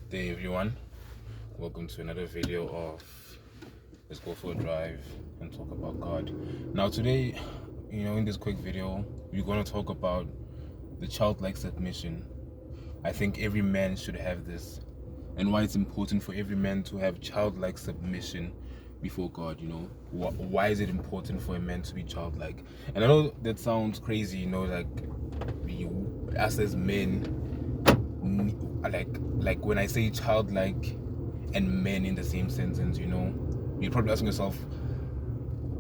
Good day, everyone. Welcome to another video of Let's Go for a Drive and Talk About God. Now today, in this quick video, we're going to talk about the childlike submission. I think every man should have this, and why it's important for every man to have childlike submission before God. Why is it important for a man to be childlike? And I know that sounds crazy, like us as men, like when I say childlike and men in the same sentence, you're probably asking yourself,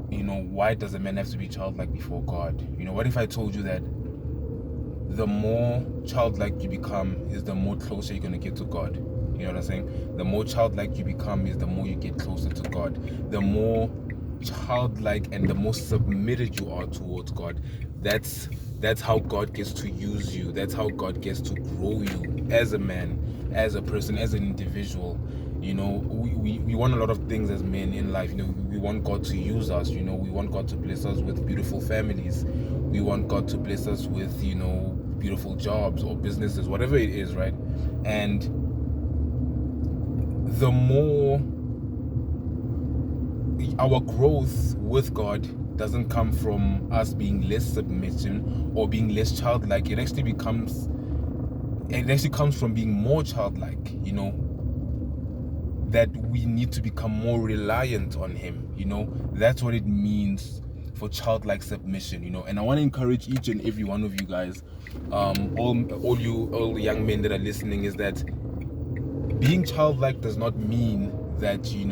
why does a man have to be childlike before God? What if I told you that the more childlike you become is the more closer you're going to get to God? You know what I'm saying? The more childlike you become is the more you get closer to God. The more childlike and the more submitted you are towards God, that's how God gets to use you. That's how God gets to grow you as a man, as a person, as an individual. We want a lot of things as men in life. We want God to use us. We want God to bless us with beautiful families. We want God to bless us with beautiful jobs or businesses, whatever it is, right? And the more our growth with God doesn't come from us being less submission or being less childlike. It actually comes from being more childlike, that we need to become more reliant on Him. That's what it means for childlike submission. And I want to encourage each and every one of you guys, all the young men that are listening, is that being childlike does not mean that you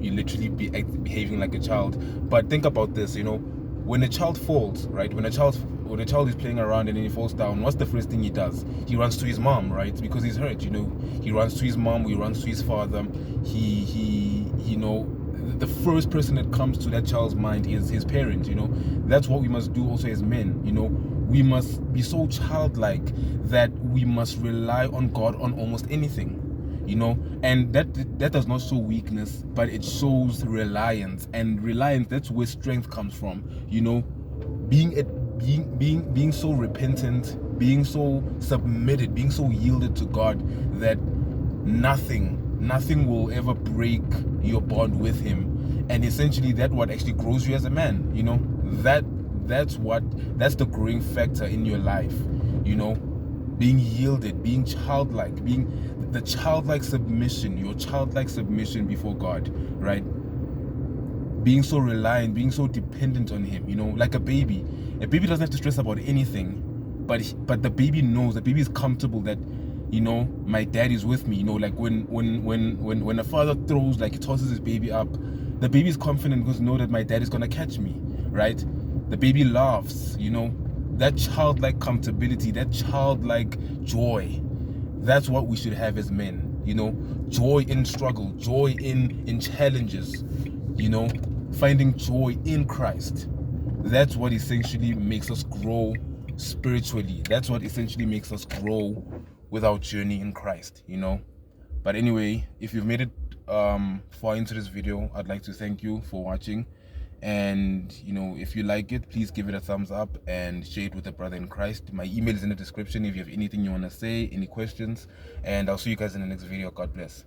literally behaving like a child. But think about this. When a child falls, right? When a child is playing around and then he falls down, what's the first thing he does? He runs to his mom, right? Because he's hurt. He runs to his mom, he runs to his father. The first person that comes to that child's mind is his parent. That's what we must do also as men. We must be so childlike that we must rely on God on almost anything. And that does not show weakness, but it shows reliance. And reliance, that's where strength comes from. Being so repentant, being so submitted, being so yielded to God that nothing will ever break your bond with Him. And essentially that's what actually grows you as a man. That's the growing factor in your life. Being yielded, being childlike, being the childlike submission, your childlike submission before God, right? Being so reliant, being so dependent on Him, like a baby. A baby doesn't have to stress about anything, but the baby knows, the baby is comfortable that, my dad is with me. Like when a father throws, like he tosses his baby up, the baby is confident because know that my dad is gonna catch me, right? The baby laughs, that childlike comfortability, that childlike joy. That's what we should have as men, joy in struggle, joy in challenges, finding joy in Christ. That's what essentially makes us grow spiritually. That's what essentially makes us grow with our journey in Christ, But anyway, if you've made it far into this video, I'd like to thank you for watching. And if you like it, please give it a thumbs up and share it with a brother in Christ. My email is in the description if you have anything you want to say, any questions, and I'll see you guys in the next video. God bless.